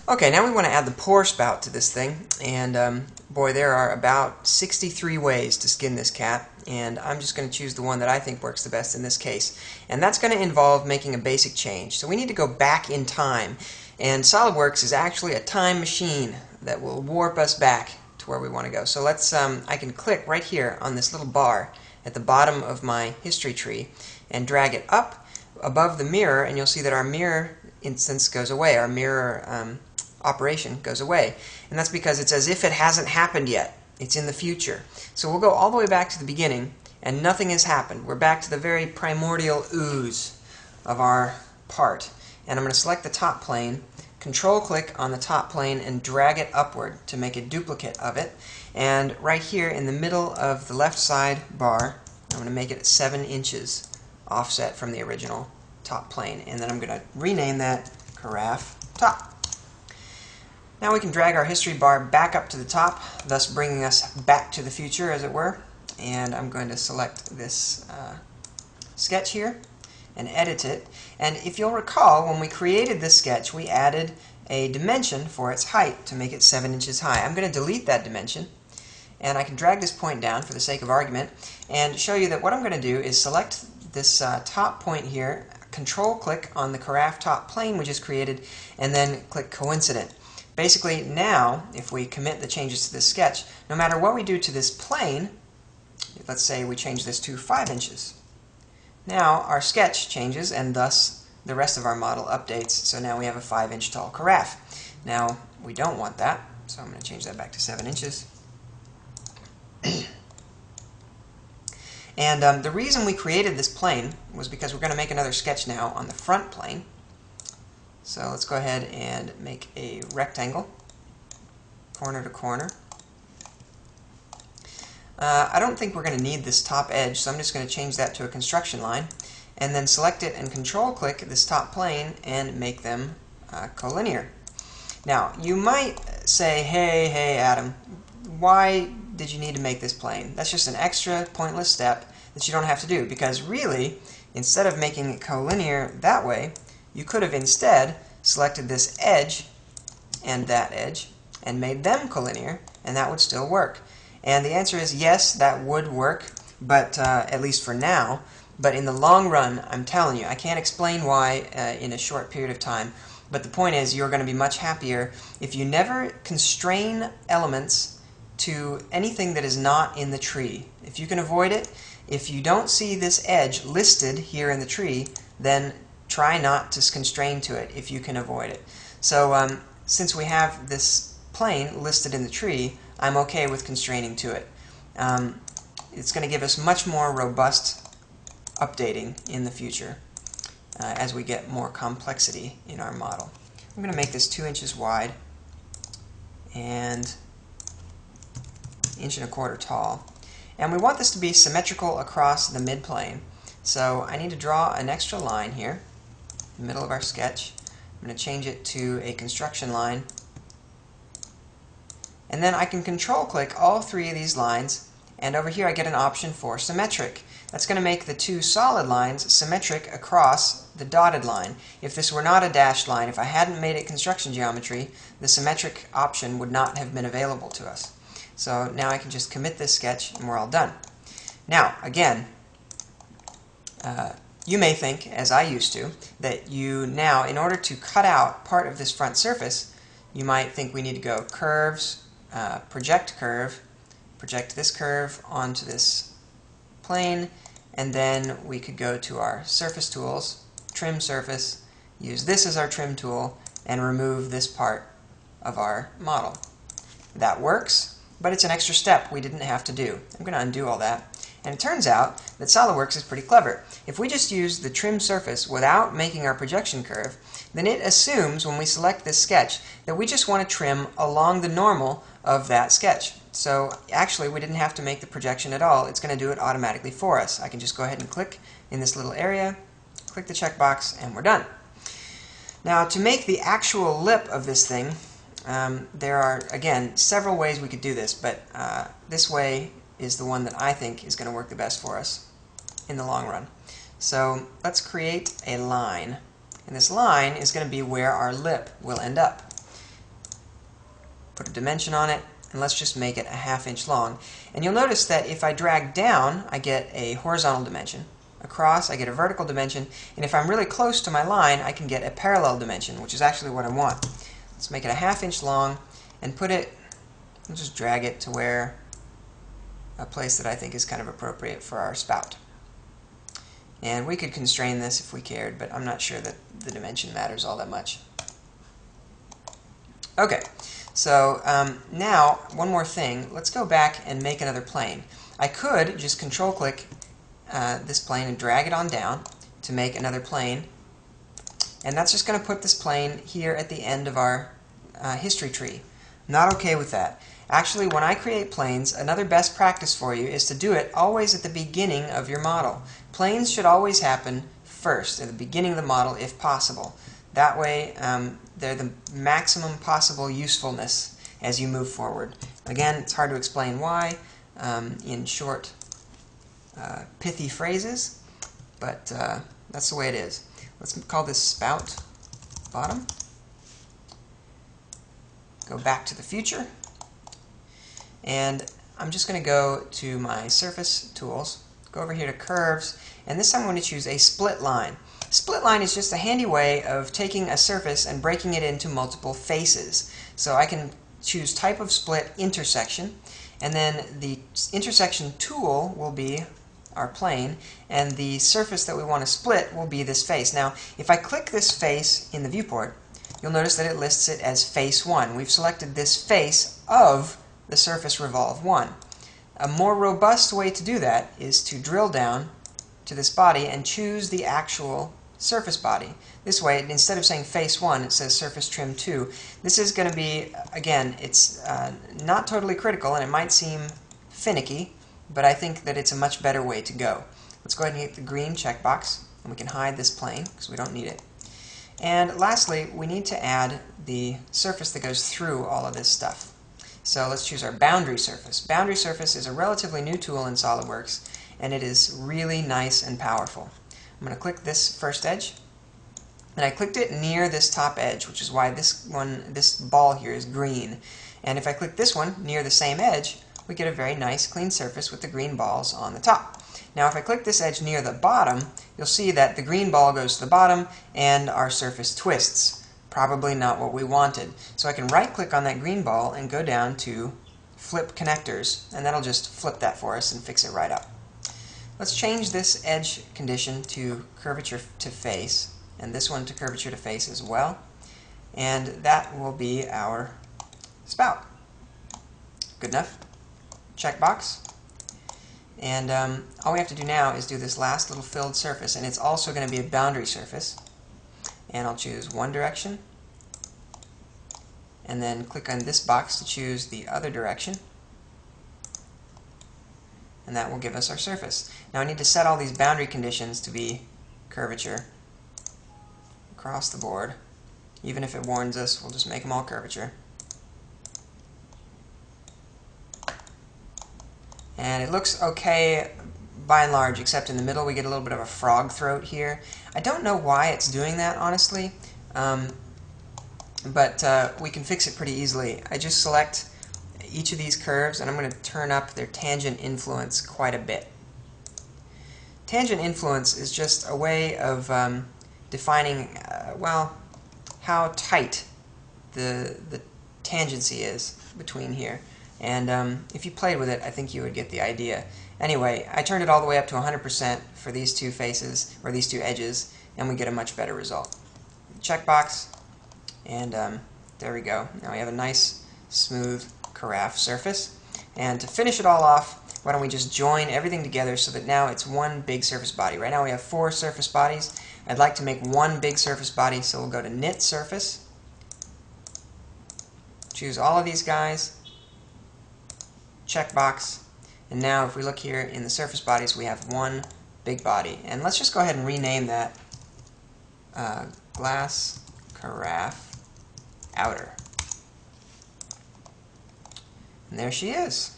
Okay, now we want to add the pour spout to this thing, and boy, there are about 63 ways to skin this cat, and I'm just going to choose the one that I think works the best in this case. And that's going to involve making a basic change. So we need to go back in time, and SOLIDWORKS is actually a time machine that will warp us back to where we want to go. So let's, I can click right here on this little bar at the bottom of my history tree and drag it up above the mirror, and you'll see that our mirror instance goes away, our mirror operation goes away. And that's because it's as if it hasn't happened yet. It's in the future. So we'll go all the way back to the beginning, and nothing has happened. We're back to the very primordial ooze of our part. And I'm going to select the top plane, control-click on the top plane, and drag it upward to make a duplicate of it. And right here in the middle of the left side bar, I'm going to make it 7 inches offset from the original top plane. And then I'm going to rename that Carafe Top. Now we can drag our history bar back up to the top, thus bringing us back to the future, as it were. And I'm going to select this sketch here and edit it. And if you'll recall, when we created this sketch, we added a dimension for its height to make it 7 inches high. I'm going to delete that dimension, and I can drag this point down for the sake of argument and show you that what I'm going to do is select this top point here, control-click on the Carafe Top plane we just created, and then click Coincident. Basically, now, if we commit the changes to this sketch, no matter what we do to this plane, let's say we change this to 5 inches. Now, our sketch changes, and thus the rest of our model updates, so now we have a 5-inch tall carafe. Now, we don't want that, so I'm going to change that back to 7 inches. And the reason we created this plane was because we're going to make another sketch now on the front plane. So let's go ahead and make a rectangle, corner to corner. I don't think we're going to need this top edge, so I'm just going to change that to a construction line, and then select it and control-click this top plane and make them collinear. Now, you might say, hey Adam, why did you need to make this plane? That's just an extra pointless step that you don't have to do, because really, instead of making it collinear that way, you could have instead selected this edge and that edge and made them collinear, and that would still work. And the answer is yes, that would work, but at least for now. But in the long run, I'm telling you, I can't explain why in a short period of time, but the point is you're going to be much happier if you never constrain elements to anything that is not in the tree. If you can avoid it, if you don't see this edge listed here in the tree, then try not to constrain to it if you can avoid it. So since we have this plane listed in the tree, I'm okay with constraining to it. It's going to give us much more robust updating in the future as we get more complexity in our model. I'm going to make this 2 inches wide and 1.25 inches tall. And we want this to be symmetrical across the midplane. So I need to draw an extra line here in the middle of our sketch. I'm going to change it to a construction line. And then I can control-click all 3 of these lines, and over here I get an option for symmetric. That's going to make the 2 solid lines symmetric across the dotted line. If this were not a dashed line, if I hadn't made it construction geometry, the symmetric option would not have been available to us. So now I can just commit this sketch and we're all done. Now, again, you may think, as I used to, that you now, in order to cut out part of this front surface, you might think we need to go curves, project curve, project this curve onto this plane, and then we could go to our surface tools, trim surface, use this as our trim tool, and remove this part of our model. That works, but it's an extra step we didn't have to do. I'm going to undo all that. And it turns out that SOLIDWORKS is pretty clever. If we just use the trim surface without making our projection curve, then it assumes when we select this sketch that we just want to trim along the normal of that sketch. So actually we didn't have to make the projection at all. It's going to do it automatically for us. I can just go ahead and click in this little area, click the checkbox, and we're done. Now to make the actual lip of this thing, there are, again, several ways we could do this, but this way is the one that I think is going to work the best for us in the long run. So let's create a line, and this line is going to be where our lip will end up. put a dimension on it, and let's just make it a 1/2 inch long. And you'll notice that if I drag down, I get a horizontal dimension. Across, I get a vertical dimension, and if I'm really close to my line, I can get a parallel dimension, which is actually what I want. Let's make it a 1/2 inch long and put it, we'll just drag it to where a place that I think is kind of appropriate for our spout. And we could constrain this if we cared, but I'm not sure that the dimension matters all that much. Okay, so now one more thing. Let's go back and make another plane. I could just control-click this plane and drag it on down to make another plane, and that's just going to put this plane here at the end of our history tree. Not okay with that. Actually, when I create planes, another best practice for you is to do it always at the beginning of your model. Planes should always happen first, at the beginning of the model if possible. That way, they're the maximum possible usefulness as you move forward. Again, it's hard to explain why in short, pithy phrases, but that's the way it is. Let's call this spout bottom. Go back to the future. And I'm just going to go to my surface tools, go over here to curves, and this time I'm going to choose a split line. Split line is just a handy way of taking a surface and breaking it into multiple faces. So I can choose type of split intersection, and then the intersection tool will be our plane, and the surface that we want to split will be this face. Now, if I click this face in the viewport, you'll notice that it lists it as face 1. We've selected this face of the surface revolve 1. A more robust way to do that is to drill down to this body and choose the actual surface body. This way, instead of saying face 1, it says surface trim 2. This is going to be, again, it's not totally critical and it might seem finicky, but I think that it's a much better way to go. Let's go ahead and hit the green checkbox, and we can hide this plane because we don't need it. And lastly, we need to add the surface that goes through all of this stuff. So let's choose our boundary surface. Boundary surface is a relatively new tool in SOLIDWORKS, and it is really nice and powerful. I'm going to click this first edge, and I clicked it near this top edge, which is why this ball here is green. And if I click this one near the same edge, we get a very nice clean surface with the green balls on the top. Now if I click this edge near the bottom, you'll see that the green ball goes to the bottom and our surface twists. Probably not what we wanted. So I can right-click on that green ball and go down to Flip Connectors, and that'll just flip that for us and fix it right up. Let's change this edge condition to curvature to face, and this one to curvature to face as well. And that will be our spout. Good enough? Checkbox. And all we have to do now is do this last little filled surface, and it's also going to be a boundary surface. And I'll choose one direction, and then click on this box to choose the other direction, and that will give us our surface. Now I need to set all these boundary conditions to be curvature across the board. Even if it warns us, we'll just make them all curvature. And it looks okay by and large, except in the middle we get a little bit of a frog throat here. I don't know why it's doing that, honestly, but we can fix it pretty easily. I just select each of these curves, and I'm going to turn up their tangent influence quite a bit. Tangent influence is just a way of defining, well, how tight the tangency is between here. And if you played with it, I think you would get the idea. Anyway, I turned it all the way up to 100% for these two faces, or these two edges, and we get a much better result. Checkbox, and there we go. Now we have a nice, smooth carafe surface. And to finish it all off, why don't we just join everything together so that now it's one big surface body. Right now we have 4 surface bodies. I'd like to make one big surface body, so we'll go to Knit Surface, choose all of these guys, checkbox, and now if we look here in the surface bodies, we have one big body. And let's just go ahead and rename that Glass Carafe Outer. And there she is.